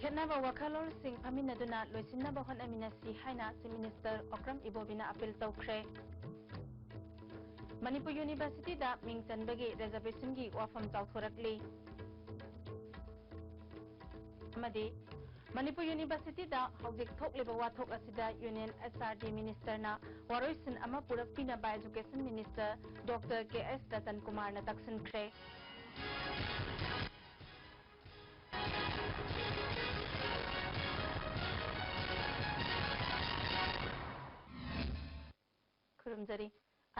खेतनाबा वखालोल सिंह फमिनदुना लोइसिननाबा होनमिनसी हाइना चीफ मिनिस्टर ओक्रम इबोबिना अपील तौख्रे मणिपुर यूनिवर्सिटी दा मिंग चनबगी रिजर्वेशन की वाफम चाउथोरकली मणिपुर यूनिवर्सिटी दा हौजिक थोकलेबा वाथोक असिदा यूनियन एसआरडी मिनिस्टर ना वारोइसिन अमा पुरकपिना बा education minister doctor K S. Ratan Kumar ना तक्सनख्रे खुरुमजरी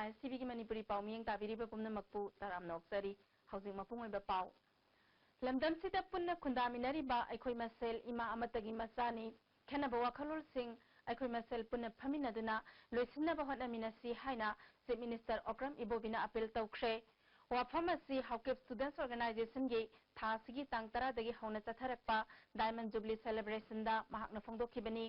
आईसीबी की मणिपुरी पाउमियंग ताबिरिबा पुमनमकपु तराम नोक्सरी हौजिक मपुंगोइबा पाउ लमदमसिदा पुन्ना खुंदामिनरिबा अखोइ मसेल इमा अमतगी मचानी खेनबा वाखलोल सिंह अखोइ मसेल पुन्ना फमिनदुना लोइसिनबा होनमिनसी हाइना चीफ मिनिस्टर ओक्रम इबोबिना अपील तौख्रे वाफम असि हौकेप स्टूडेंट्स ऑर्गेनाइजेशन की थासिगी तांग 10 दगी हौना चथरकपा डायमंड जुबली सेलिब्रेशन दा महाकना फोंदोखिबनी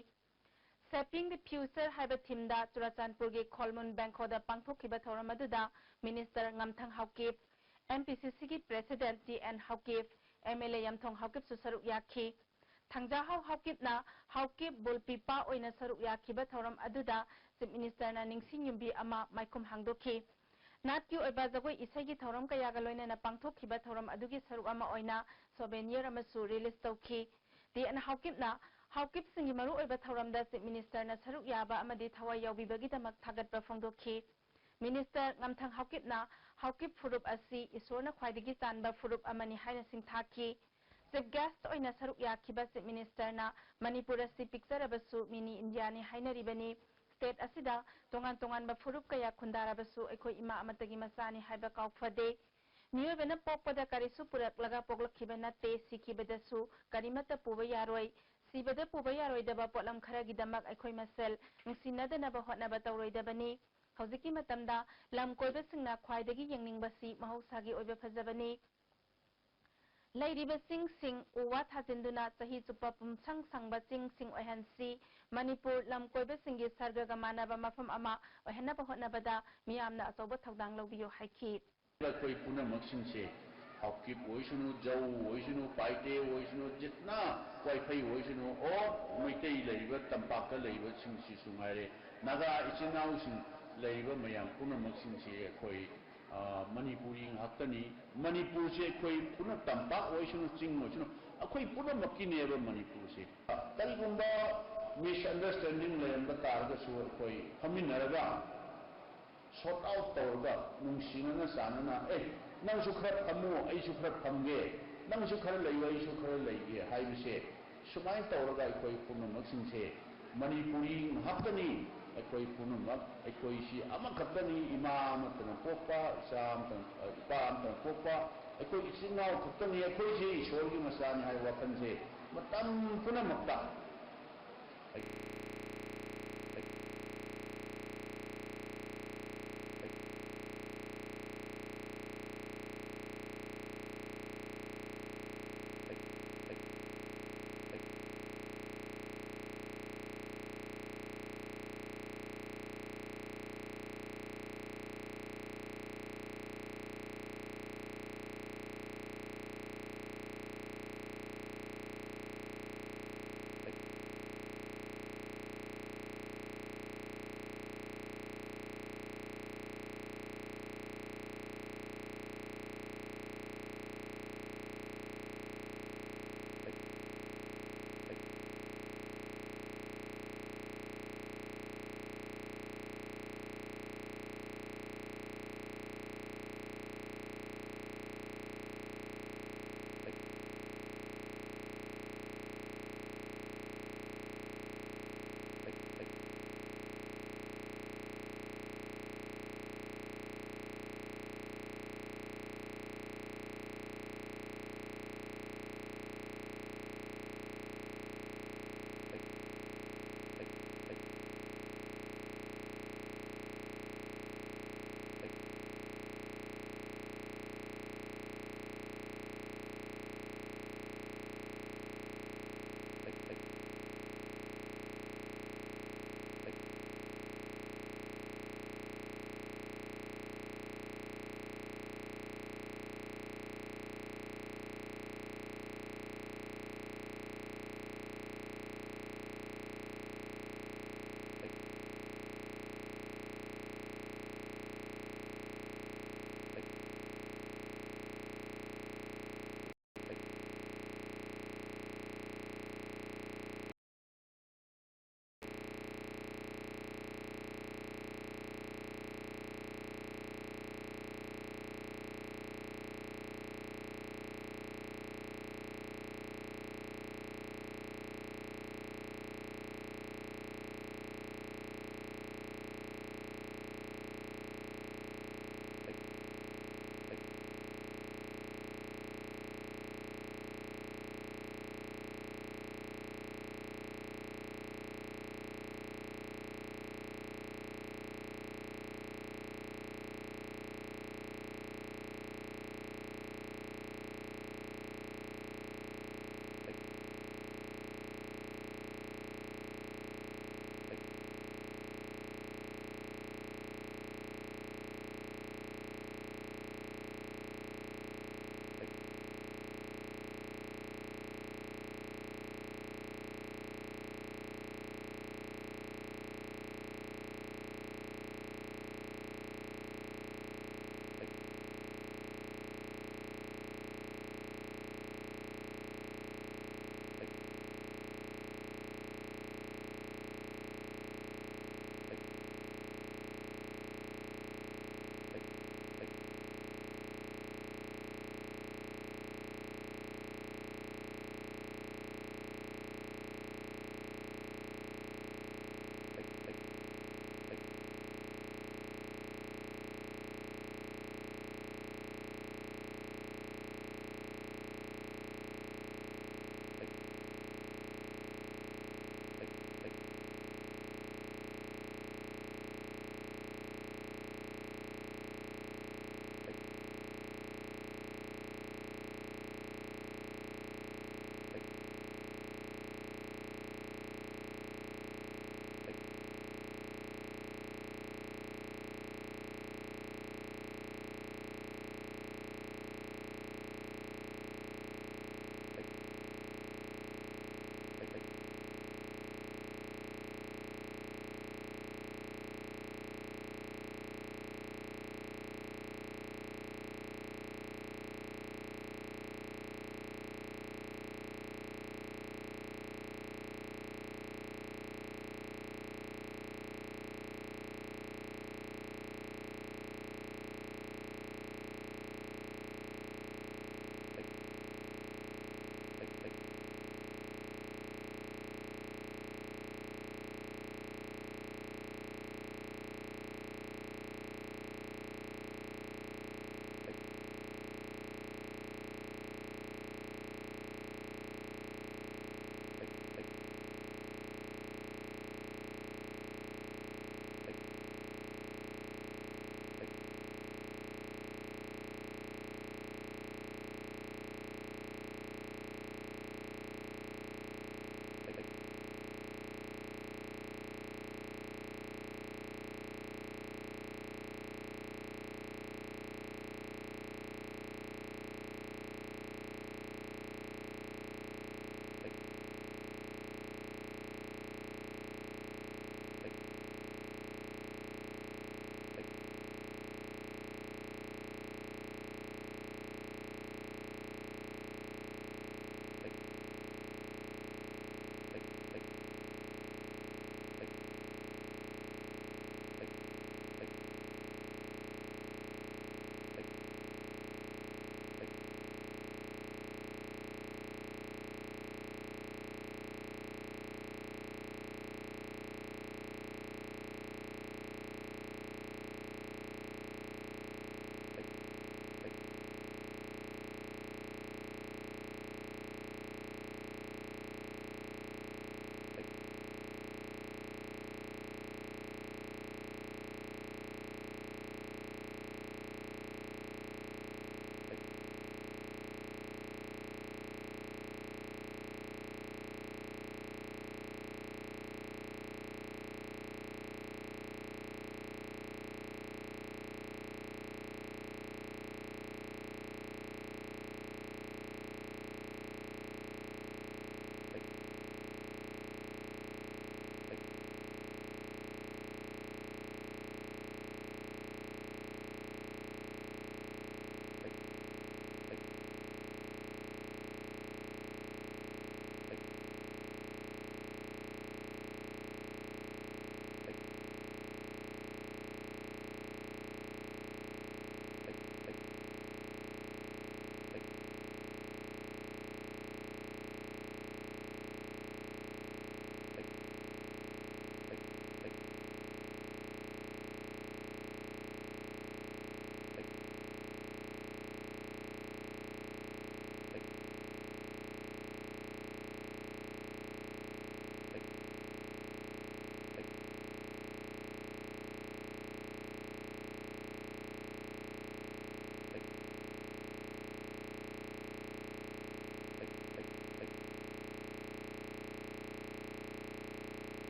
Shaping the Future haiba thimda Churachandpur gi Kholmun Bangkhoda pangthokhiba thoram aduda Minister Ngamthang Haukip MPCC ki President TN Haukip MLA Yamthong Haukip su saruk yakhi Thangja Haukip na Haukip Bulpipa oina saruk yakhiba thoram aduda Chief Minister na ningsing yumbi ama maikum hangdokhi Nat ki oiba jagoi isai gi thoram kaya ga loina na pangthokhiba thoram adugi saruk ama oina souvenir ama su release tawkhi TN Haukip na Haukip singi maru oiba thoramda Chief Minister na saruk yaba amadi thawai yaubibagi damak thagatpa phongdokhi Minister Ngamthang Haukip na Haukip furup asi isorna khwaidagi chanba furup amani haina singthaki Chief Guest oina saruk yakhiba Chief Minister na Manipur asi picture abasu mini India ni haina ribani state asida tongan tongan ba furup kaya khundarabasu ekhoi ima amatagi masani haiba kaufade Miyoibana pokpada karisu purak laga poglakhiba natte sikhibadasu karimata puba yaroi Sibada puba yaroidaba potlam kharagi damak akhoi masel nungsinadana hotnaba tawroidabani hojiki matamda lam koiba singna khwaidagi yengningbasi mahausagi oiba phajabani Lairiba sing uwa thajinduna chahi chupa pumsang sangba sing oihansi Manipur lam koiba singi sargaga manaba mafam ama oihanaba hotnabada miyamna achoba thawdang lawbiyo haiki koi punamak singse Haukip oisunu jau oisunu paite oisunu jitna wifi oisunu o meitei leiba tampaka leiba singsi sungare naga ichinau sing leiba mayam punamak singse koi manipuri nghaktani manipur se koi puna tampak oisunu ching oisunu akoi punamak kineba manipur se tarigumba misunderstanding layamba targa su koi haminaraga sort out tawga nungsinana sanana nang su khara phamu ai su khara phamge nang su khara leiwa ai su khara leige haibise sumai tawraga akoi punamak singse manipuri haktani akoi punamak akoi si ama khaktani imam tan pokpa sam tan ipam tan pokpa akoi isinau khaktani akoi si ishorgi masani hai wakan se matam punamakta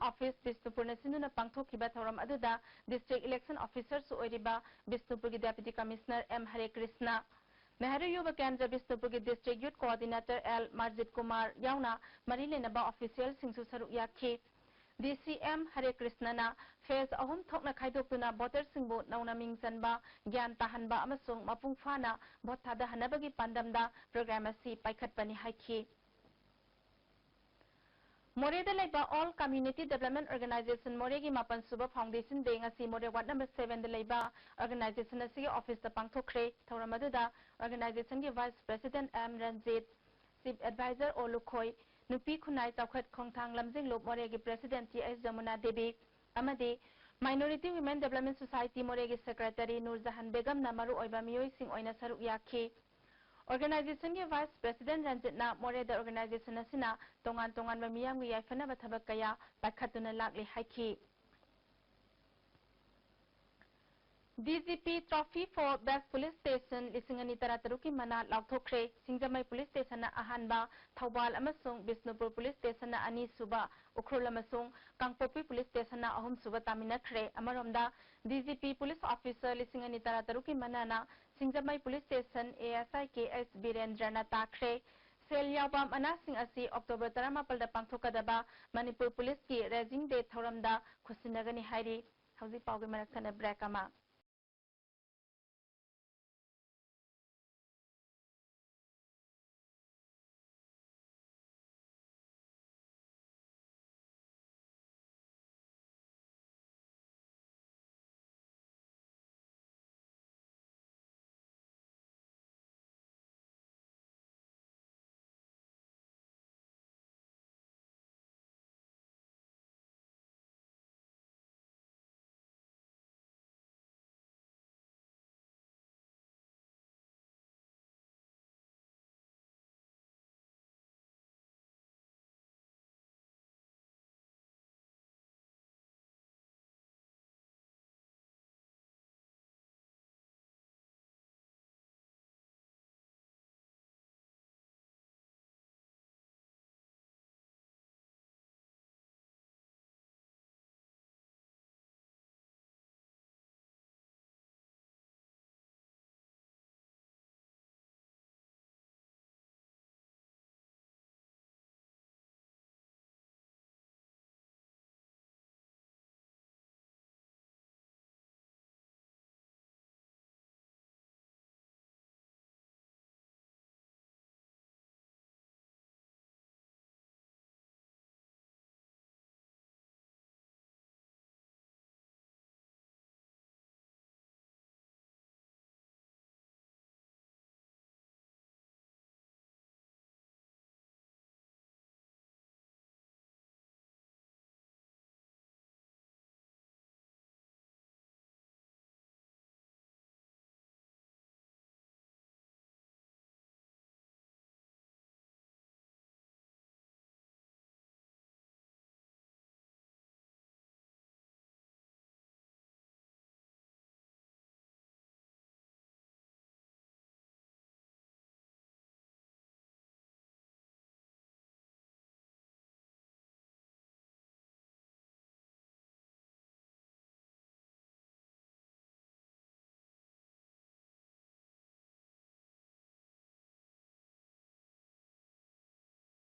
office Bishnupur सिंधुना पांगथोखिबा थौरम अदुदा district election officer सु ओइरिबा बिष्णुपुर की deputy commissioner M Hare Krishna Nehru Yuva Kendra Bishnupur की district youth coordinator L Marjit Kumar याउना मरी लेनबा ऑफिशियल सिंसु सरुक याखी DCM हरे कृष्णना फेज अहुम थोकना खाइदोक्तुना वोटर सिंबु नौना मिंग चनबा ज्ञान ताहनबा अमसुंग मपुंग फाना भोट थादहनबगी पांडमदा प्रोग्राम असि पाइखटपनि हाइखी मोरेदा लेबा all community development organisation Moreh की मापन सुबह foundation day ngasi Moreh ward number 7 द लेबा ऑर्गेनाइजेशन असि ऑफिस द पांगथोखरे थौरमदुदा ऑर्गेनाइजेशन के vice president M Ranjit chief adviser ओलुखोई नुपी खुनाई चौखट खोंथांग लमजिंग लोक मोरे की president T S Jamuna Devi अमदे minority women development society Moreh की सेक्रेटरी नूरजहान बेगम ना मरु ओइबा मियोई सिंह ओइना सरुक याखी ऑर्गेनाइजेशन के वाइस प्रेसिडेंट रंजित ना मोरे द ऑर्गेनाइजेशन असिना तोंगान तोंगान मियाम गी याइफनबा थबक कया पाखतुना लाकले हाइखी DGP Trophy for Best Police Station Lisingani Tarataruki Mana Lauthokre Singjamai Police Station Ahanba Thawbal Amasung Bisnupur Police Station Ani Suba Ukhrul Amasung Kangpopi Police Station Ahum Suba Taminakre Amaromda DGP Police Officer Lisingani Tarataruki Manana Singjamai Police Station ASI KS Birendrana Takre Sel Yawbam Anasing Asi October 18 Pangthokadaba Manipur Police Ki Raising Day Thoramda Khusinagani Hairi Hauji Paugi Maraksana Brakama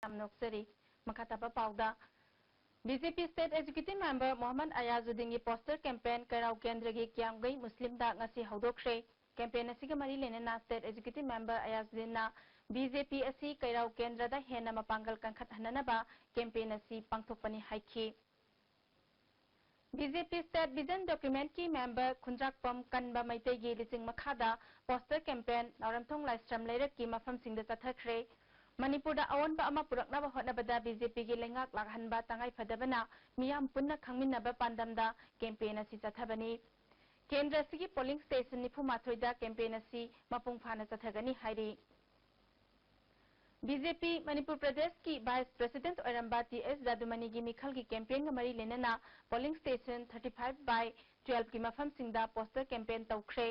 Nokseri Makatapa Pauda BJP State Executive Member Mohammad Ayazuddin की poster campaign कराउ केंद्र की क्यांगई Muslim दा ngasi हौदोखरे campaign asiga mari lenena State Executive Member Ayazuddin na BJP asi कराउ केंद्र दा हेना मपांगल कंखत हननबा कैंपेन asi पांगथोकपनि हाइखी BJP State Vision Document की member खुंद्राकपम कनबा मैतै गी लिसिंग मखादा पोस्टर कैंपेन नावरमथोंग लाइस्ट्रम लेरक की मफम सिंग दा चथखरे मणिपुर अवनब अमा पुरकनब होनबदा बीजेपी की लेंगाक लाहनबा तंगाई फदबना मियाम पुन्ना खंगमिनब पांडमदा कैंपेन असि चथबनी केंद्र सिगी पोलिंग स्टेशन निफुमाथोइदा कैंपेन असि मपुंग फाना चथगनी हाइरी बीजेपी मणिपुर प्रदेश की वाइस प्रेसिडेंट ओरंबा टीएस जादुमनी की मिखल की कैंपेन मरी लेनना पोलिंग स्टेशन 35/12 की मफम सिंगदा पोस्टर कैंपेन तौखरे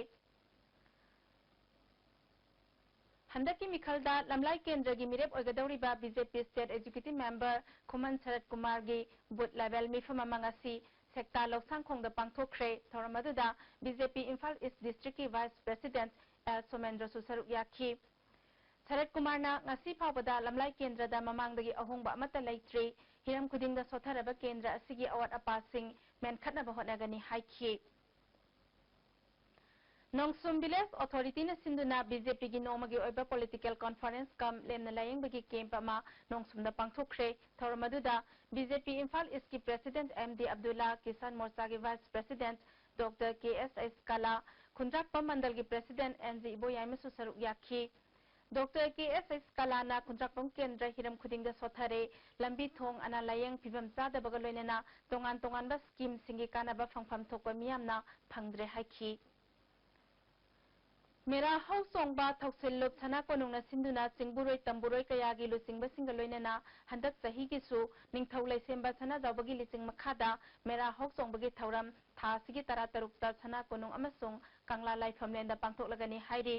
हंदकी मिखलदा लमलाई केंद्र की मिरेप ओगदौरीबा BJP state executive member Khuman Sharad Kumar की बूथ लेवल मिफम मंगासी सेक्टा लौसांखोंग पांथोखरे थौरमदुदा बीजेपी इम्फाल ईस्ट डिस्ट्रिक्ट की वाइस प्रेसिडेंट एल सोमेंद्र सुसरुक याखी शरद कुमार ngasi फावदा लमलाई केंद्र दा ममांगदगी अहोंगबा अमता लेट्री हिरम खुदिंग दा सोथरब केंद्र असिगी अवत अपासिंग मेनखतनब होटनगनी हाइखी नोंगसुम विलेज अथॉरिटी ने सिंधुना बीजेपी की नोमगी ओइबा पॉलिटिकल कॉन्फ्रेंस कम लेमना लायंगबगी कैंप अमा नोंगसुमदा पांगथोखरे थौरमदुदा बीजेपी इम्फाल ईस्ट की प्रेसिडेंट एमडी अब्दुल्ला किसान मोर्चा की वाइस प्रेसिडेंट डॉक्टर केएसएस कला खुंद्राकपम मंडल की प्रेसिडेंट एनजी इबोयामसु सरुक याखी डॉक्टर केएसएस कलाना खुंद्राकपम केंद्र हिरम खुदिंग सोथरे लंबी थोंग अना लायंग फिबम चादबग लोइनना तोंगान तोंगानबा स्कीम सिंगी कानाबा फंगफम थोकबा मियामना फंगद्रे हाइखी मेरा हाउस सोंगबा थौसिल्लुप सना कोनुंगना सिंधुना चिंगबुरोय तंबुरोय कयागी लुचिंगबा सिंग लोइनना हंदक सही गिसु निंगथौ लैसेंबा सना जावबगी लिचिंग मखादा मेरा हाउस सोंगबगी थौरम थासिगी तरा तरुकता सना कोनुंग अमसुंग कांगला लाइफमलेंदा पांगथोकलगनी हाइरी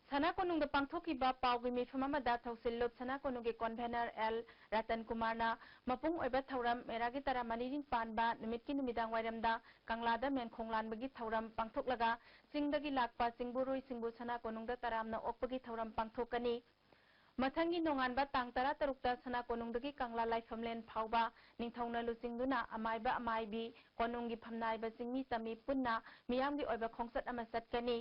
सना कोनुंग पांगथोकिबा पावगी मिफममदा थौसिल्लुप सना कोनुंगी कन्वेनर एल रतन कुमारना मपुंग ओइबा थौरम मेरागी तरा मनिरिंग पानबा निमितकी नुमिदांग वाइरमदा कांगलादा मेनखोंगलानबगी थौरम पांगथोकलगा चिंगदगी लाकपा चिंगबुरुई चिंगबु सना कोनुंगदा तरामना ओकपगी थौरम पांगथोकनी मथंगी नोंगानबा तांग तरा तरुकता सना कोनुंगदगी कांगला लाइफमलेन फावबा निंगथौना लुचिंगदुना अमाइबा अमाइबी कोनुंगी फमनाइबा चिंगमी तमी पुन्ना मियामगी ओइबा खोंगसत अमा सटकनी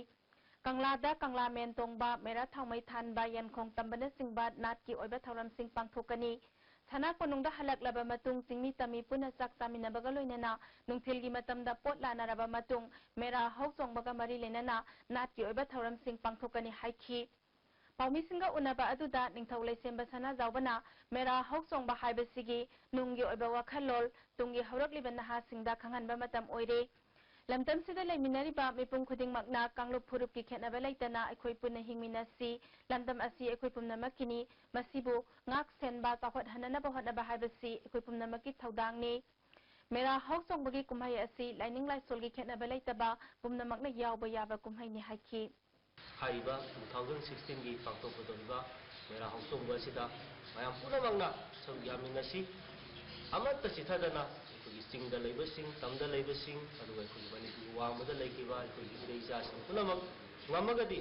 कांगलादा कांगला मेन तोंगबा मेरा थांगमै थानबा यनखोंग तंबना सिंगबा नाटकी ओइबा थौरम सिंग पांगथोकनी सना कोनुंगदा हलकलबा मतुंग चिंगमी तमी पुन्ना चाक चामिनबगा लोइनना नुंथिलगी मतमदा पोट लानारबा मतुंग मेरा हौसोंगबगा मरी लेनना नाटकी ओइबा थौरम सिंग पांगथोकनी हाइखी पाउमिसिंगा उनबा अदुदा निंगथौ लैसेंबा सना जावबना मेरा हौसोंगबा हाइबसिगी नुंगी ओइबा वखलोल तुंगी हौरकलिबा नहासिंगदा खंगहनबा मतम ओइरे लमदम सिदा लेमिनरिबा मिपुंग खुदिंगमकना कांगलुप फुरुप की खेनबा लैतना अखोय पुन्ना हिंगमिनसी लमदम असि अखोय पुन्नामकिनी मसिबु ngak senba chawhat hananaba hotnaba haibasi अखोय पुन्नामकी थौदांगनी मेरा हौसोंगबगी कुमहाई असि लाइनिंग लाइसोलगी खेनबा लैतबा पुन्नामकना यावबा याबा कुमहाईनी हाइखी हाइबा 2016 की पांगथोकदोरिबा मेरा हौसोंगबा सिदा मयाम पुनमकना सरुक यामिनसी अमत्ता सिथादना चिंगदा लेबसिंग तमदा लेबसिंग अदुगा अखोई मनिपुर वामदा लेकिबा अखोई इरेजासिंग पुनमक ngamaगदी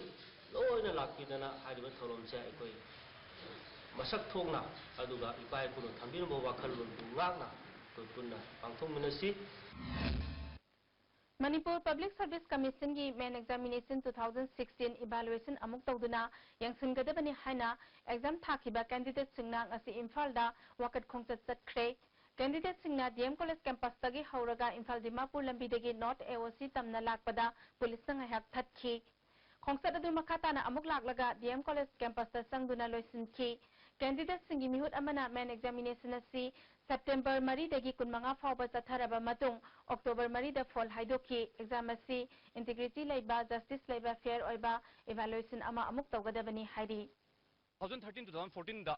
लोइना लाकिदना हाइबा थौरमसे अखोई मसक थोंगना अदुगा इपाय पुनो थंबिरबो वाखललोंदु ngakना अखोई पुन्ना पांगथोकमिनसी मणिपुर पब्लिक सर्विस कमीशन की मेन एग्जामिनेशन 2016 इवैल्यूएशन अमुक तौदुना यंगसनगदबनी हाइना एग्जाम थाखिबा कैंडिडेट सिंगना ngasi इम्फालदा वाकत खोंगचत चतख्रे कैंडिडेट सिंगना डीएम कॉलेज कैंपस तगी हौरगा इम्फाल दिमापुर लंबीदगी नॉर्थ एओसी तमना लाकपदा पुलिस संगहाक थतखी खोंगचत अदु मखाताना अमुक लाकलगा डीएम कॉलेज कैंपस ता संगदुना लोइसिनखी कैंडिडेट सिंगी मिहुत अमना मेन एग्जामिनेशन असि सेप्टेम्बर 3 दगी 15 फावबा चथरबा मतुंग अक्टोबर 3 दा फॉल हाइदोखी एग्जाम असि इंटीग्रिटी लैबा जस्टिस लैबा फेयर ओइबा इवैल्यूएशन अमा अमुक तौगदबनी हाइरी 2013 to 2014 da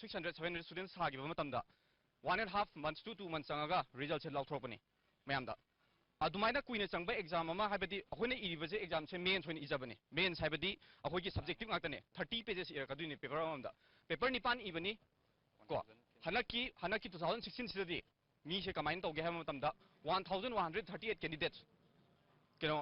600 700 students hagiba matamda 1.5 months to 2 months sangaga result se lauthropani mayamda adumaina kuina changba exam ama habadi ahoina iribaje exam se main soin ijabani main habadi ahogi subjective ngakane 30 pages irakaduni paper amda paper nipan ibani ko hanaki 2016 sidadi mi se kamain toge ha matamda 1138 candidates kino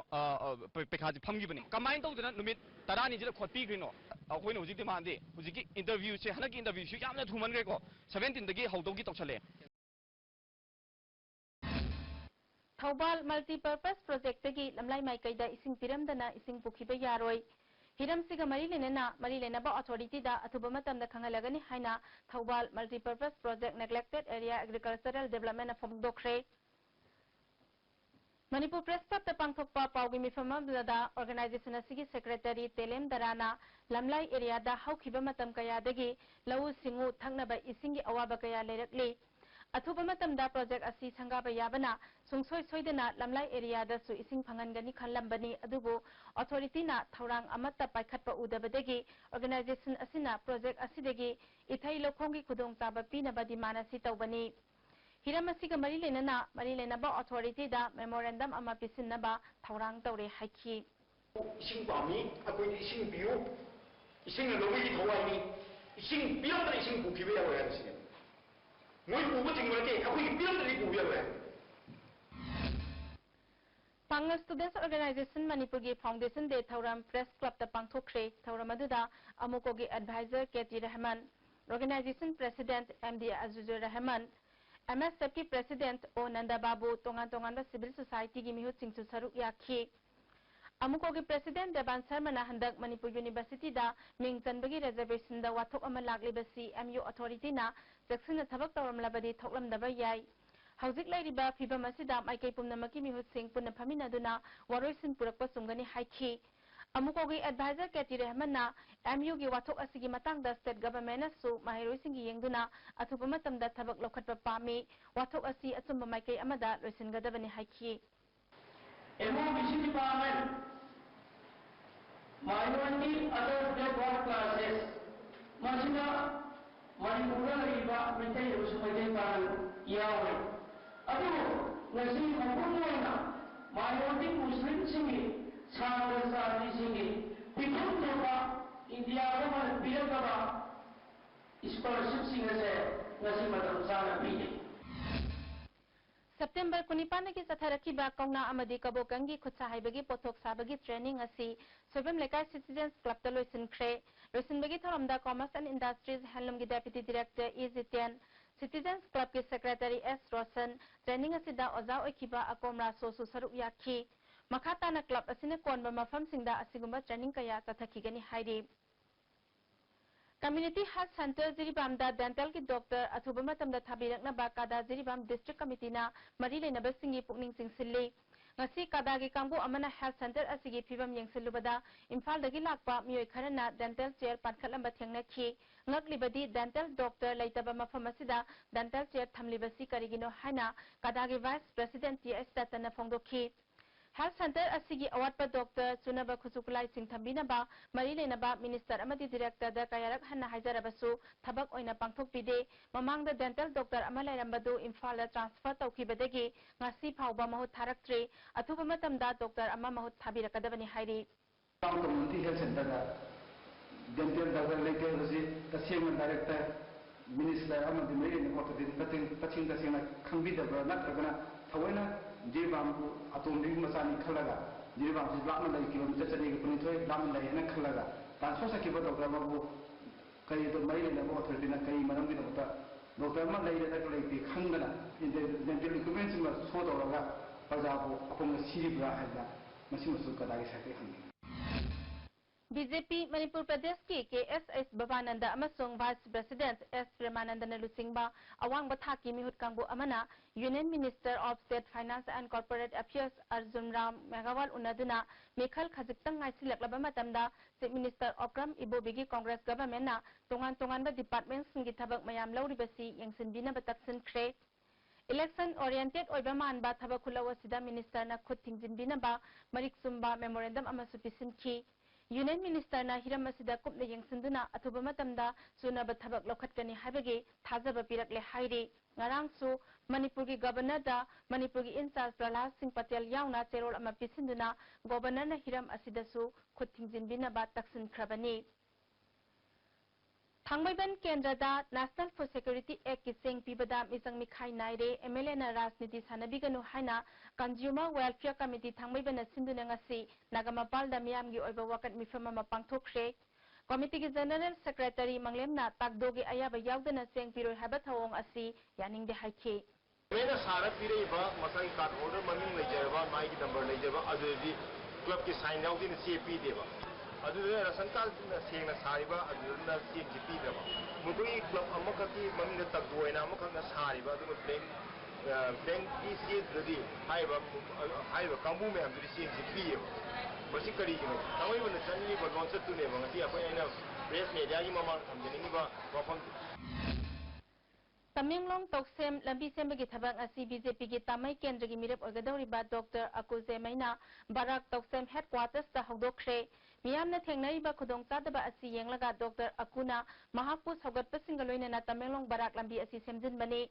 pekhaji phamgibani kamain tawdana numit tarani jida khotpi grino ahoina hujik demande hujiki interview se hanaki interview su yamna thuman ko 17 dagi haudogi tawchale Thoubal multipurpose project की लमलाई माइकैदा इसिंग पिरमदना इसिंग पुखिबा यारोय Hiram सिगा मरी लेनाबा authority दा अथुबा मतमदा खंगलगनी हाइना Thoubal multipurpose project neglected area agricultural development फोंगदोखरे Manipur press club ता पांगथोकपा पावगी मिफममदा ऑर्गेनाइजेशन असिगी सेक्रेटरी तेलेम दराना लमलाई एरिया दा हौखिबा मतम कयादगी लौ सिंगु थंगनबा इसिंगी अवाबा कया लेरकली अथुबा मतमदा प्रोजेक्ट असि संगाबा याबना सुंगसोय सोयदना लमलाई एरिया दसु इसिंग फंगनगनी खलंबनी अदुबो अथॉरिटी ना थौरांग अमत्ता पाइखतपा उदबदगी ऑर्गेनाइजेशन असिना प्रोजेक्ट असिदगी इथै लोखोंगी खुदोंग चाबा पीनबा डिमांड असि तौबनी हिरम असिगा मरी लेनाबा अथॉरिटी दा मेमोरेंडम अमा पिसिनबा थौरांग तौरे हाइखी इसिंग पामी अखोई इसिंग बियु इसिंग लोगों थवाई इसिंग पीरम इसिंग पुखिबे यावे हासिने मोय पुबो थिंगरके अखोई पीरम पुबो यावे Pangla Students Organization Manipur gi Foundation Day Thauram Press Club ta pangthokre Thauram aduda Amuko gi Advisor KT Rahman Organization President MD Azizur Rahman MSF ki President O Nanda Babu tongan tongan Civil Society gi mihut singsu saruk yakhi Amuko gi President Deban Sharma na handak Manipur University da ming chanbagi reservation da wathok ama lakli basi MU authority na jackson na thabak tawram labadi thoklam daba yai Hauzik lairiba phibam asida maikai pumnamaki mihut sing punna phaminaduna waroisin purakpa sumgani haiki amuko gi advisor KT Rahman na MU gi wathok asigi matangda state government na su mahiroising gi yengduna athupa matamda thabak lokhatpa pami wathok asi achumba maikai amada loisingadabani haiki MOBC department minority other backward classes masida manipura laiba mitai usumai paran yawe अभी नसी मपुरों ना minority मुस्लिम सिंगे छात्र साथी सिंगे पिछुम जोगा India को मन पियर करा scholarship सिंगे से नसी मतलब सारा पीजे September kunipana ki satharaki ba kauna amadi kabokangi khutsahaibagi pothok sabagi training asi Soibam Lekai Citizens Club ta loisin khre loisin bagi thoramda Commerce and Industries Handloom gi Deputy Director Izitian Citizens Club ki Secretary S Rosan training asida oza oikiba akomra sosu saruk yakhi makhata na club asine konba mafam singda asigumba training kaya tathakigani hairi Community Health Center Jiribamda Dental ki Doctor Athuba matamda thabirakna ba kada Jiribam District Committee na mari leinaba singi pukning singsilli ngasi kada gi kangbu amana Health Center asigi phibam yengsilubada Imphal dagi lakpa mioi kharana dental chair pankhalamba thengnakhi ngaklibadi dental doctor leitaba mafam asida dental chair thamlibasi karigino haina kada gi Vice President TS Tatana phongdokhi Health Center asigi awatpa Doctor Sunaba Khusukulai Singh Thambinaba mari leinaba Minister amadi Director da kayarak hanna haijarabasu thabak oina pangthokpide mamangda dental doctor ama lairambadu Imphal da transfer tawkhibadagi ngasi phawba mahut tharaktre athuba matamda doctor ama mahut thabirakadabani hairi Community Health Center da dental doctor leke rasi tasiyang director Minister amadi mari ne motodi pating tasina khangbidaba natragana thawena Jiribam atombi masani khalaga Jiribam si lakman lai kilometer chani ki punithoi lakman lai na khalaga tan so sakiba doctor babu kai to mai le bo authority na kai maram gi doctor doctor ma lai da lai ti khangana dental equipment ma so do raga pajabu apong siribra haida masi musu kada gi sakai hangi BJP Manipur Pradesh ki KSS Babananda amasung Vice President S Premananda Lusingba awang bathaki mihut kangbu amana Union Minister of State Finance and Corporate Affairs Arjun Ram Meghawal unaduna Mekhal Khajiktang ngai silaklaba matamda Chief Minister Okram Ibobigi Congress Government na tongan ba department singi thabak mayam lauribasi yengsinbina bataksin khre Election oriented oiba manba thabak khulawa sida minister na khut thingjinbina ba marik sumba memorandum amasu pisinki Union Minister na hiram asida kupna yengsinduna athuba matamda sunaba thabak lokhatkani habagi thajaba pirakle hairi ngarang su Manipur gi Governor da Manipur gi in-charge Prahlad Singh Patel yauna cherol ama pisinduna Governor na hiram asida su khuthingjinbina ba taksin khrabani Thangmaiban Kendra da National Food Security Act ki seng pibada misang mikhai naire MLA na rajniti sanabiganu haina Consumer Welfare Committee Thangmaiban sinduna ngasi Nagamapal da miyam gi oiba wakat mifama mapangthokre Committee ki General Secretary Manglem na takdo gi ayaba yaudana seng piroi haba thawong asi yaning de haike Mena sara pire ba masai card order maming lejerba mai ki number lejerba adudi club ki sign out in CP deba adudena rasan card na seng na sariba adudena CP deba mudui club amakati maming takdoina amakak na sariba adu bank ki dadi haiba kambu me amdi CP basi kari gino tawai bana chani ba launch tu ne ba ngati apai aina press media gi mama thamjani ba wafam Tamenglong Toksem lambi sembagi thabang asi BJP gi Tamai Kendra gi mirep ogadawriba Dr. Akuze Maina Barak Toksem headquarters ta hogdokre miyamna thengnariba khudongchadaba asi yenglaga Dr. Akuna mahakpu saugatpa singaloina na Tamenglong Barak lambi asi semjinbani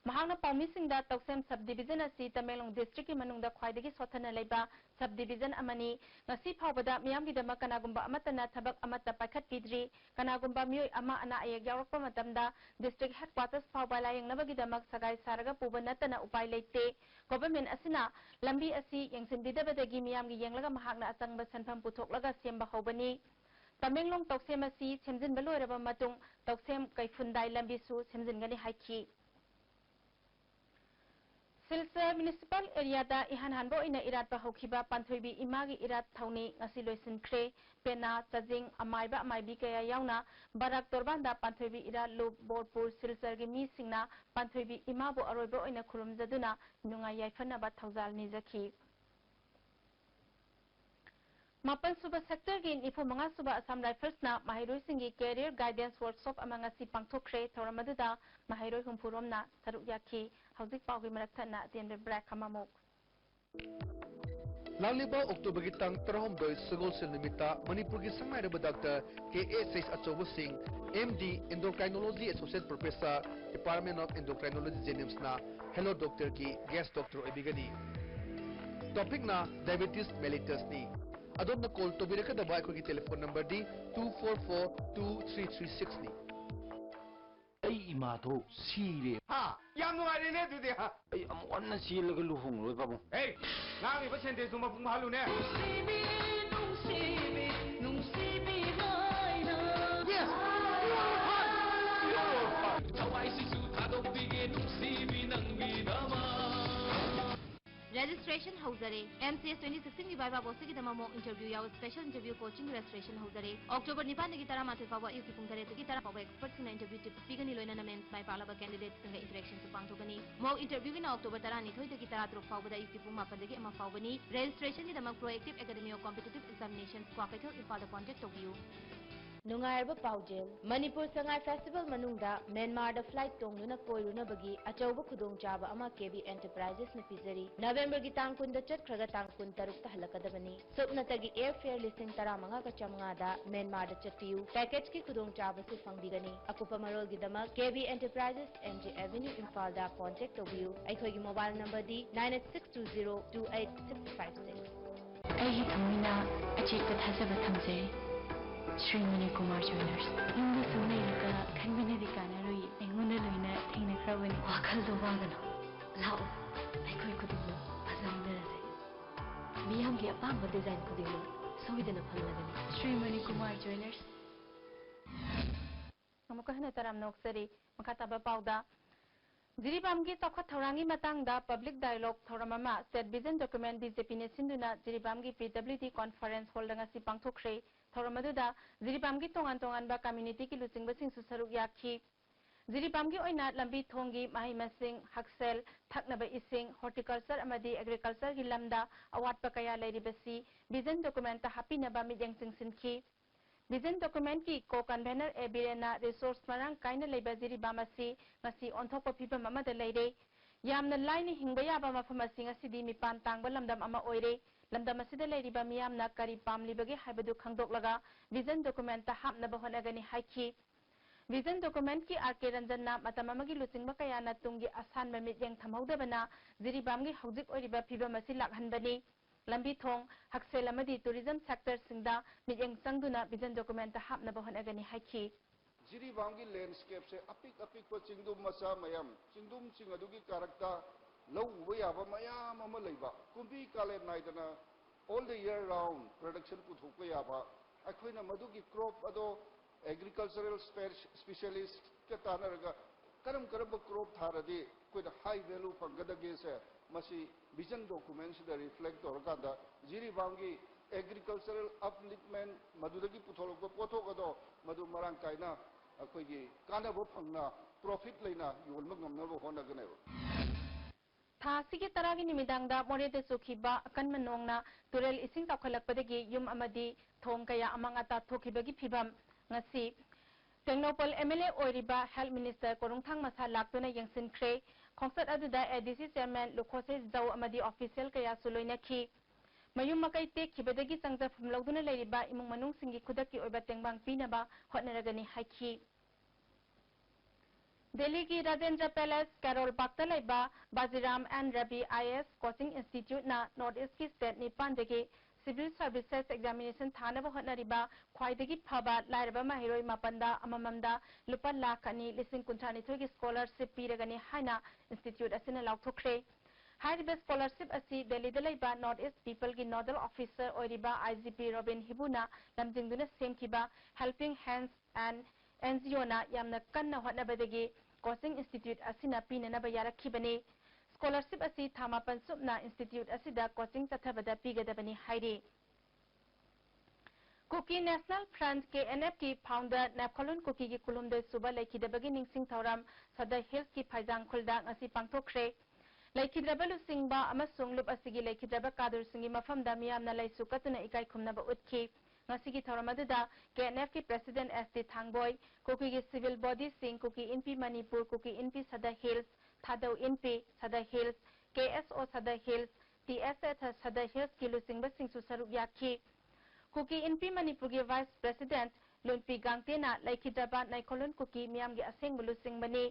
महांगना पाउमिसिंगदा तौसेम sub division असि Tamenglong district की मनुंगदा ख्वाइदगी सोथना लेबा sub division अमनी ngasi phawbada miyamgi dama kanagumba amatana thabak amata paikhat pidri kanagumba miyoi ama ana ayek yawrakpa matamda district headquarters phawba layeng nabagi damak sagai saraga puba natana upai leite government asina lambi asi yengsin bidabadagi miyamgi yenglaga mahakna atangba sanpham puthoklaga semba hobani Tamenglong toksem asi semjin baloiraba matung toksem kaifundai lambi su semjingani haiki Silsa municipal area da ihan hanbo ina irat pa hokiba panthoibi imagi irat thauni ngasi loisin kre pena chajing amaiba amaibi kaya yauna barak torbanda panthoibi ira lo borpur silsar gi mi singna panthoibi imabo aroibo ina khurum jaduna nunga yaifana ba thawjal ni jakhi Mapan suba sector gi ifu manga suba Assam Rifles na Mahiroi singi career guidance workshop amanga si pangthokre thoramadada Mahiroi humpurom na saruk yakhi hauzik paugi maraktana tienbe black kamamok Laliba October ki tang tarahom doi sagol sil nimita Manipur ki sangai raba Dr. K.A. Achobo Singh MD Endocrinology Associate Professor Department of Endocrinology Jennings na Hello Doctor ki guest doctor obigani topic na diabetes mellitus ni Adopna call to biraka da ba ko ki telephone number di 2442336 ni Ay ima tho sire ha yam no ari ne du de ha ay am onna sil ga lu hong loi pa mo hey na mi ba chen de suma pung halu ne yes Registration Hauzare MCS 2016 की viva बोसे की तमाम interview या special interview coaching registration Hauzare October 9 की तरह माथे फावा युक्ति पुंगरे की तरह फावा एक्सपर्ट्स ने इंटरव्यू टिप्स पीगनी लोइना नमेंस बाय पालाबा कैंडिडेट्स संग इंटरेक्शन से पांगथोगनी मो इंटरव्यू की October 12 की तरह त्रुक फावा युक्ति पुंग मापन की अमा फावनी registration की तमाम proactive academy और competitive examinations क्वाकेथल इफादा कांटेक्ट तोबियो Nungairba Paujel, Manipur Sangai Festival Manungda, Myanmar the flight Tongluna Koiruna Bagi, Achoba Kudung Java Ama KB Enterprises Nipizari, November Gitankun the Chat Kragatankun Tarukta Halakadabani, Supnatagi airfare listing Taramanga Chamangada, Myanmar the Chatu, Package Ki Kudung Java Sifangdigani, Akupamarol Gidama, KB Enterprises, MJ Avenue Infalda, contact of you, Aikogi mobile number D 98620-28656. Ahi Tamina, Achita Hazaba Tamze. Sri Mani Kumar Jewelers. Inga sunay ka kanbina di kana roi enguna loina thina krawani wakal do wagana lao aikoi kudunglo azamdarase miyam gi apamba design kudunglo soidana phalagani Sri Mani Kumar Jewelers amuka hana taram noksari makataba pauda Jiribam gi tokha thorangi matangda public dialogue thoramama state vision document BJP ne sinduna Jiribam gi PWD conference holdanga si pangthokre Thoramadda Jiribam gi tongan ba community ki luchingba sing su saruk yakhi Jiribam gi oina lambi thongi mahimasing haksel thaknaba ising horticulture amadi agriculture gi lamda award pa kaya lairibasi vision document ta hapinaba mijeng sing sinki Vision document ki co-convener Ebirena resource marang kaina leiba Jiribam asi ngasi onthokpa phibam amada leire yamna line hingba yaba mafam asi ngasi di mipan tangba lamdam ama oire Lamdam asida leiriba miyamna kari pamlibagi haibadu khangdoklaga vision document ta hapnaba honagani haiki vision document ki RK Ranjanna matamamagi luchingba kayana tungi asan mamit yang thamhaudabana Jiribam gi hawjik oiriba phibam asi lakhanbani lambi thong haksel amadi tourism sector singda mijeng changduna vision document ta hapnaba honagani haiki Jiribam gi landscape se apik pa chingdum masa mayam chingdum singadugi karakta Low way of a Mayam Malaiba, Kumbi Kale Naidana, all the year round production put Hukayaba, Aquina Maduki crop, Ado, agricultural specialist, Katanaraga, Karam Karaba crop Haradi, with high value for Gadagese, Masi vision documents that reflect Organda, Jiribangi, agricultural upliftment, Maduragi Putologo, Potogado, Madu Marankaina, Akogi, Kanabopanga, profit lena, you will make them never Honaganevo. Thasigi taragi nimidangda morede sukhiba akanma nongna turel ising takhalakpadagi yum amadi thong kaya amangata thokibagi phibam ngasi Tengnopal MLA oiriba Health Minister Korungthang Masa laktuna yangsin kre khongsat aduda ADC Chairman Lukhose Jau amadi official kaya suloina khi mayum makai te khibadagi changja phumlauduna leiriba imung manung singi khudaki oiba tengbang pinaba hotnaragani haiki Delhi की Rajendra palace Karol park लेबा Bajiram and Ravi IAS coaching institute ना north east की state निपान देगी civil services examination थानब होटनरिबा ख्वाइदगी फबा लाइरबा महिरोई मापंदा अमममदा लुपा लाख अनि लिसिंग कुंथानिथोई की स्कॉलरशिप पीरगनी हाइना इंस्टीट्यूट असिना लाउथोख्रे हाइरिबा स्कॉलरशिप असि दिल्ली दलैबा नॉर्थ ईस्ट पीपल की नोडल ऑफिसर ओरिबा IGP रॉबिन हिबुना लमजिंगदुना सेमखिबा हेल्पिंग हैंड्स एंड NGO ना यामना कन्ना होटनबदगी कोचिंग इंस्टीट्यूट असिना पीननबा यारखिबने स्कॉलरशिप असी थामापन सुबना इंस्टीट्यूट असिदा कोचिंग चथबदा पीगदबनी हाइरे कुकी नेशनल फ्रंट KNF की फाउंडर नेपखोलन कुकी की कुलुमदे सुबह लेखिदबगी निंगसिंग थौराम सदर हिल्स की फैजांग खुलदा ngasi पांगथोख्रे लेखिद्रबा लुसिंगबा अमसुंग लुप असिगी लेखिद्रबा कादुर सिंगी मफमदा मियामना लैसु कतुना इकाई खुमनबा उतखि ngasi थौराम अदुदा KNF की प्रेसिडेंट ST थांगबोय कुकी की civil body Singh Kuki Inpi Manipur Kuki Inpi Sadar Hills Thadou Inpi Sadar Hills KSO Sadar Hills TSS Sadar hills की लुसिंगबा सिंगसु सरुक याखि कुकी इनपी मणिपुर की वाइस प्रेसिडेंट लुनपी गांगतेना लेखिद्रबा नाइखोलन कुकी मियाम की असेंग लुसिंगबनी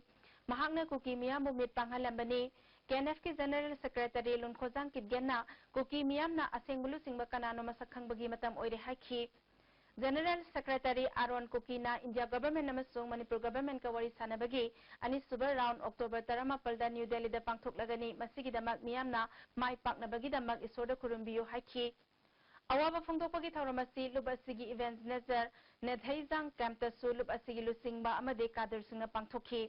महांगना कुकी मियाम मिट पांगहलंबनी KNF की जनरल सेक्रेटरी लुनखोजांग किदगेना कुकी मियामना असेंग लुसिंगबा कनानो मसखंगबगी मतम ओइरे हाखि जनरल सेक्रेटरी आरोन कुकीना इंडिया गवर्नमेंट अमसुंग मणिपुर गवर्नमेंट का वरी सानबगी अनि super round October 18 New Delhi दा पांगथोकलगनी मसिगिदमक मियामना माइ पाकनबगीदमक इसोरदा खुरुमबियो हाखि अवाबा फोंदोकपगी थौरमसी लुब असिगी इवेंट्स नेजर नेधैजांग कैंपसु लुब असिगी लुसिंगबा अमदे कादर सिंगना पांगथोखि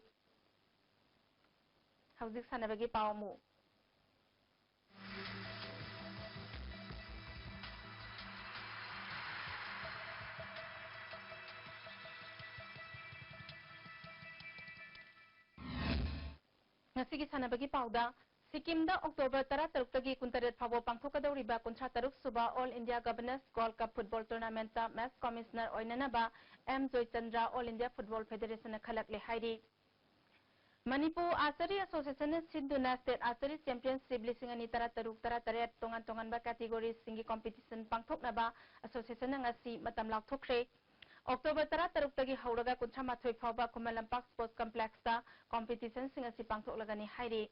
हौजिक सानबगी पावमु ngasi gi sanabagi pauda Sikkim October 13 कुंतरेट फावो पांथोकदौरिबा 53 सुबा all India governors gold cup football tournament match commissioner ओइननबा M Jaichandra all India football federation खलकले हाइरी मणिपुर आर्चरी एसोसिएशन सिंधुना स्टेट आर्चरी चैंपियनशिप 2013 तोंगान तोंगानबा कैटेगरी सिंगी कॉम्पिटिशन पांथोकनबा एसोसिएशन ngasi matam लाउथोख्रे अक्टोबर 13 तगी हौरगा 53 फावबा कुमलंपाक स्पोर्ट्स कॉम्प्लेक्स ता कॉम्पिटिशन सिंग असि पांथोकलगनी हाइरी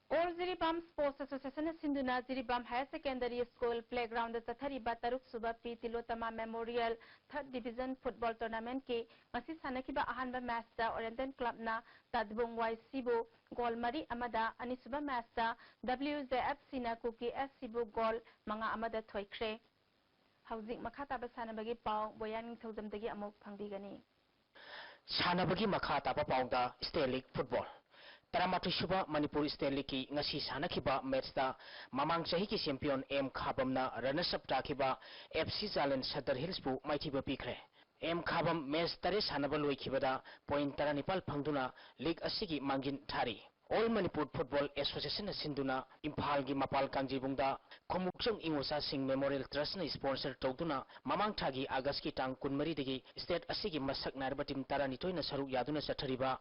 और जिरीबाम स्पोर्ट्स एसोसिएशन सिंधुना Jiribam higher secondary school playground चथरीबा तरुक सुबा P Tilottama memorial 3rd division football tournament के मसी सानकिबा अहानबा मैच ता ओरिएंटल क्लब ना तदबुंग YC गोल मरी अमदा अनिसुबा मैच ता WJFC ना कुकी SC गोल मंगा अमदा थोइख्रे हौजिक मखाताबा सानबगी पाव बोयानिंग थौजमदगी अमुक फंगबिगनी सानबगी मखाताबा पावदा स्टेट लीग फुटबॉल तरामाथुसुबा मणिपुर स्टेट लीग की ngasi सानखिबा मैच ता ममांग चाही की चैंपियन M खाबमना रनर्स अप ताखिबा FC जालेन सदर हिल्स बु माइथिबा पिख्रे M खाबम मैच तरे सानबा लोइखिबदा पॉइंट 19 फंगदुना लीग असिगी मांगिन थारी ऑल मणिपुर फुटबॉल एसोसिएशन सिंधुना इम्फाल की मपाल कांजीबुंगदा खोमुकचंग इंगोसा सिंह मेमोरियल ट्रस्ट ने स्पॉन्सर तौदुना ममांग थागी अगस्त की टांग 19 दगी स्टेट असिगी मसक नारबा टीम 12 सरुक यादुना चथरिबा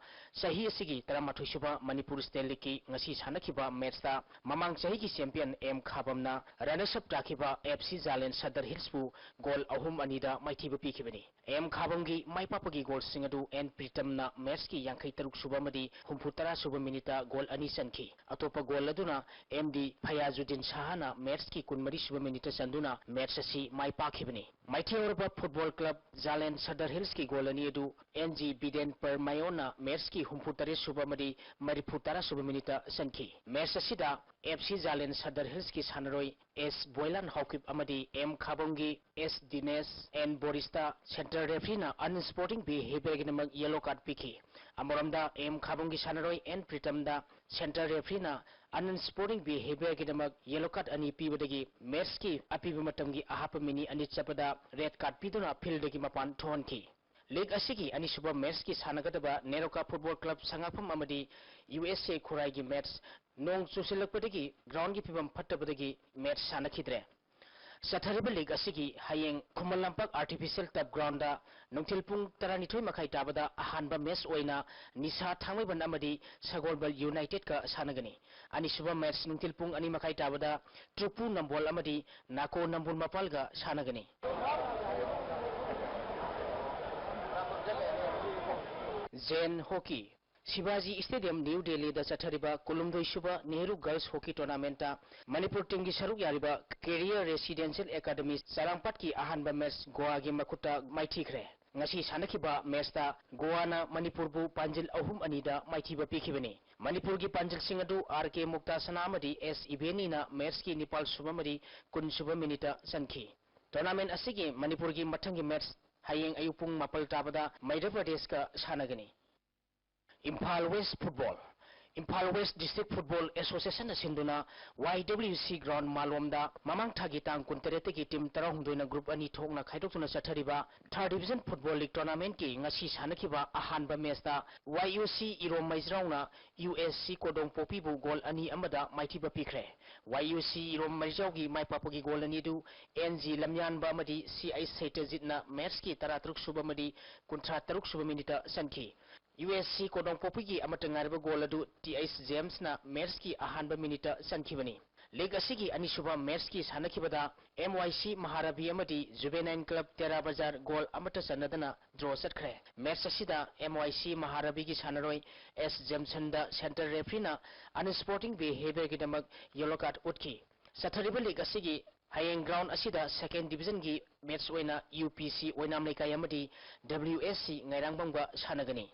सही असिगी 13 मणिपुर स्टेट लीग की ngasi सानखिबा मैच ता ममांग सही की चैंपियन M खाबमना रनर्स अप ताखिबा FC जालेन सदर हिल्स बु गोल अहुम अनिदा माइथिबा पिखिबनी M खाबमगी माइपापगी गोल सिंगदु N प्रीतमना मैच की 53 सुबा मदी 30 सुबा मिनिटा गोल अनि सनखी अतोप गोल अदुना MD फयाजुद्दीन शाहना मैच की 19 सुबा मिनिट चंदुना मैच असि माइ पाखिबनी माइथियोरबा फुटबॉल क्लब जालेन सदर हिल्स की गोल अनि अदु NG बिदेन परमायोना मैच की 33 सुबा मदी 30 सुबा मिनिट सनखी मैच असिदा FC जालेन सदर हिल्स की सानरोई S बोइलान हॉकिप अमदी M खाबोंगी S दिनेश N बोरिस्ता सेंटर रेफरीना अनस्पोर्टिंग बिहेवियर गिनमक येलो कार्ड पिखी अमरमदा M खाबोंगी सानरोई N प्रीतमदा सेंटर रेफरीना अनस्पोर्टिंग बिहेवियर गिनमक येलो कार्ड अनि पीबदगी मैच की अपीबा मतमगी अहाप मिनी अनि चपदा रेड कार्ड पीदुना फील्ड की मपान थोनखी लीग असिगी अनिसुबा मैच की सानगदबा नेरोका फुटबॉल क्लब संगाफम अमदी USA खुराई की मैच नोंग चुसिलकपदगी ग्राउंड की फिबम फट्टबदगी मैच सानखिद्रे सथरिबा लीग असिगी हयेंग खुमलंपक आर्टिफिशियल टर्फ ग्राउंड नोंथिलपुंग 12 मखाई ताबदा अहानबा मैच ओइना निसा थांगमैबन अमदी सगोलबल यूनाइटेड का सानगनी अनिसुबा मैच नोंथिलपुंग 2 मखाई ताबदा ट्रुपु नंबोल अमदी नाको नंबुल मपालगा सानगनी Zen Hockey Shivaji Stadium New Delhi da chathariba Kolumdoi Suba Nehru Girls Hockey Tournament Manipur team gi saruk yariba Career Residential Academy Sarangpat ki ahanba match Goa gi makuta maithikre ngasi sanakhiba match da Goa na Manipur bu panjil ahum anida maithiba pikibani Manipur gi panjil singadu RK Mukta Sanamadi S Ibeni na match ki Nepal subamadi kun suba minita sankhi Tournament asigi Manipur gi mathangi match hayeng ayupung mapal tabada Madhya Pradesh ka sanagani Imphal West Football Imphal West District Football Association Sinduna YWC Ground Malomda Mamang Thagi Tang Kunterete ki team Tarahumdoina Group ani thokna khaidokuna chathariba 3rd Division Football League Tournament ki ngasi sanakhiba ahanba match da YUC Irom Maizrauna USC Kodong Popi bu goal ani amada maithiba pikre YUC Irom Maizrau gi maipapogi goal ani du NG Lamyanba amadi CI Saitejitna match ki 13 suba amadi 13 suba minita sankhi USC Kodong Popi gi amatangarba goal adu TS James na match ki ahanba minita sankhibani League asigi anisuba match ki sanakhibada MYC Maharabi amadi Juvenile Club Tera Bazar goal amata sanadana draw satkre match asida MYC Maharabi gi sanaroi S Jameson da center referee na unsporting behavior gi damak yellow card utki sathariba league asigi Hayeng ground asida 2nd division gi match oina UPC oinam lekai amadi WSC ngairangbangba sanagani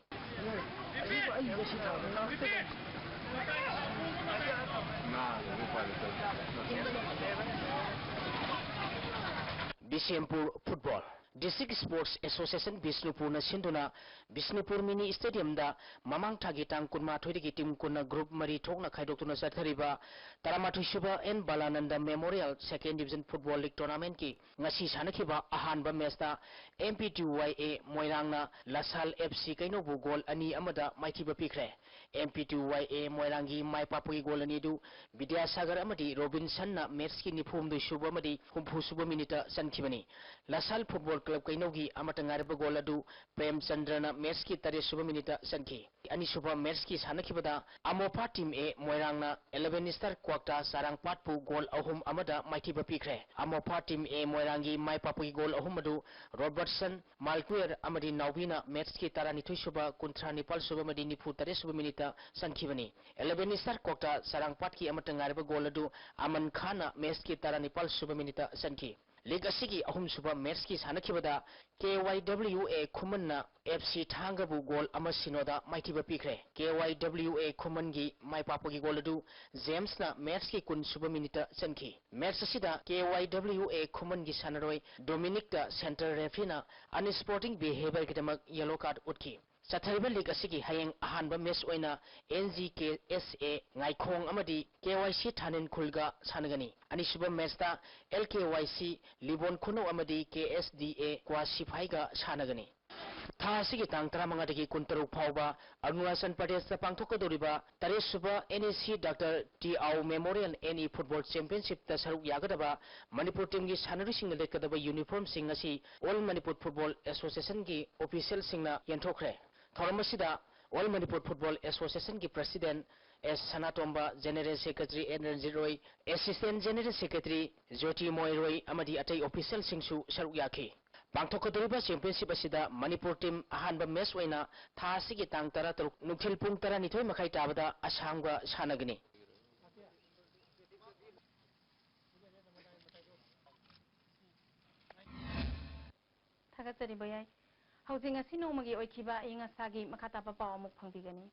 Bishnupur Football District Sports Association Bishnupur na sinduna Bishnupur Mini Stadium da mamang thagi tang kunma thoidigi team kunna group mari thokna khaidokuna sathariba Taramathu Suba N Balananda Memorial 2nd Division Football League Tournament ki ngasi sanakhiba ahanba match da MP2YA Moirangna Lasal FC Kainobu goal ani amada maithiba pikre MP2YA Moirangi maipapugi goal ani du Vidyasagar amadi Robinson na match ki nifumdu suba amadi humpu suba minita sankhibani Lasal Football Club Kainogi amatangarba goal adu Prem Chandra na match ki 3 suba minita sankhi ani suba match ki sanakhibada Amopa team A Moirangna 11 star Kwakta Sarangpat pu goal ahum amada maithiba pikre Amopa team A Moirangi maipapugi goal ahum adu Robertson Malquer amadi Naubina match ki 12 suba kuntra Nepal suba amadi nifu 3 suba minita sankhibani 11 star Kwakta Sarangpat ki amatangarba goal adu Aman Khan match ki 12 Nepal suba minita sankhi League asigi ahum suba match ki sanakhibada KYWA Khumanna FC Thangabu goal ama sinoda maithiba pikre KYWA Khuman gi maipapogi goal adu James na match ki kun suba minita sankhi match asida KYWA Khuman gi sanaroi Dominic da center referee na unsporting behavior kidamak yellow card utki Sathariba League asigi hayeng ahanba match oina NGKSA Ngaikhong amadi KYC Thanin Khulga sanagani anisuba match da LKYC Libon Khuno amadi KSDA Kwasifai ga sanagani Tha asigi tang 15 dagi 16 phauba Arunachal Pradesh da pangthokadoriba 3 suba NEC Dr. T. Au Memorial NE Football Championship da saruk yagadaba Manipur team gi sanari sing lekadaba uniform sing asi All Manipur Football Association gi official singna yenthokre Thoramasida All Manipur Football Association ki President S. Sanatomba, General Secretary N. Ranjit Roy, Assistant General Secretary Jyoti Moiroi, amadi atai official singsu saruk yaki. Pangthokadoriba championship asida Manipur team ahanba match oina tha asigi tang 13 nukhil pung 12 makhai tabada asangba sanagani. Thagatsari bayai Housing asi nomagi oikiba inga sagi makata pa paw amuk phangbigani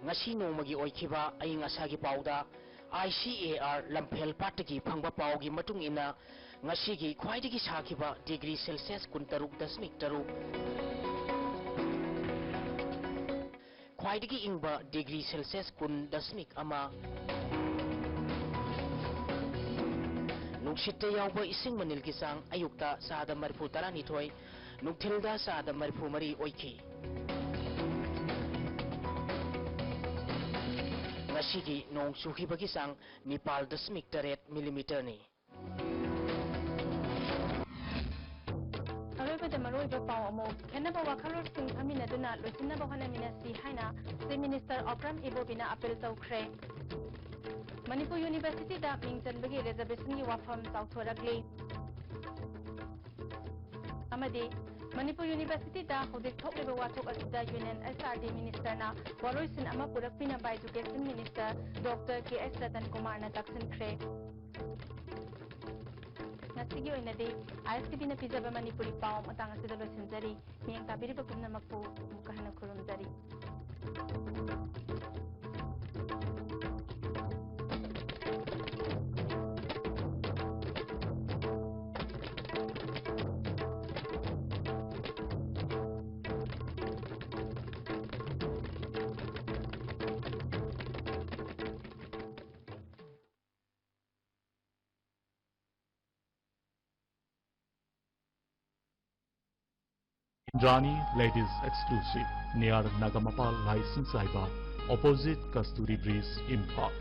ngasi nomagi oikiba inga sagi pawda ICAR Lamphel Pataki phangba pawgi matung ina ngasi gi khwaidigi sakiba degree Celsius 13.3 khwaidigi ingba degree Celsius 10.1 Nukshitta yauba ising manil ki sang ayukta sada marfu 12 nukthilda sada marfu mari oiki ngasigi nong sukhibagi sang 9.8 mm ni Aroibada maroiba paw amo khenaba wakhalor sing thaminaduna loisinaba hanamina si haina Chief Minister Okram Ibobina appeal tawkhre Manipur University da mingchanbagi reservation gi wafam tawthorakli amadi Manipur University da hojik thokliba wathok asida Union SRD Minister na Waloisin ama purakpina by Education Minister Dr. K.S. Ratan Kumar na taksinkhre. Ngasigi oinadi ISTV na pizaba Manipuri pau matang asida losinjari miyang tabiriba pumnamakpu mukahana kurumjari. Rani Ladies Exclusive near Nagamapal License Saiba, opposite Kasturi Bridge, Imphal.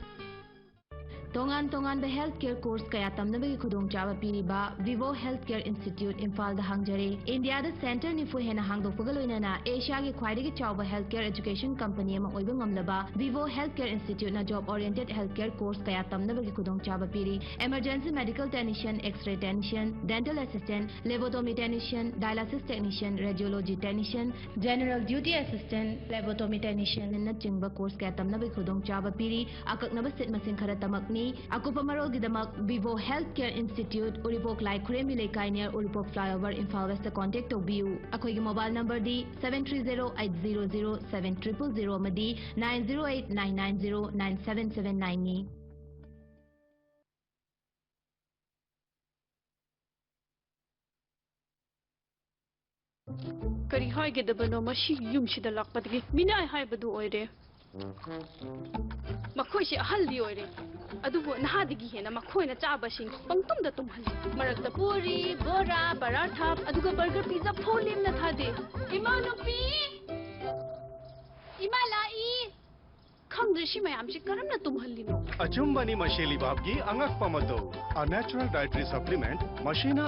Tongan the healthcare course kaya tamnabagi khudong chaba piriba Vivo Healthcare Institute Imphal da hangjare India da center ni fu hena hangdokpaga loinana Asia gi khwaidagi chawba healthcare education company ama oiba ngamlaba Vivo Healthcare Institute na job oriented healthcare course kaya tamnabagi khudong chaba piri emergency medical technician x-ray technician dental assistant phlebotomy technician dialysis technician radiology technician general duty assistant phlebotomy technician na chingba course kaya tamnabagi khudong chaba piri akaknaba sit masing khara tamakni Akupa Marol Gidamak Vivo Healthcare Institute Uripok Lai Kuremi Lekai near Uripok Flyover Imphal West contact Obiu Akoigi mobile number D 730-800-7000 Madi 908-990-9779 ni Kari haigedabano mashi yumshida lakpadgi mina ai haibadu oire Makoishi ahaldi oire adubo nahadigi hena makoina chabasing pangtumda tumhali marakta puri bora paratha aduga burger pizza pholim na thade imanupi imalai khamdrishi mayam shi karamna tumhalli no Achumbani masheli babgi angak pamato a natural dietary supplement mashina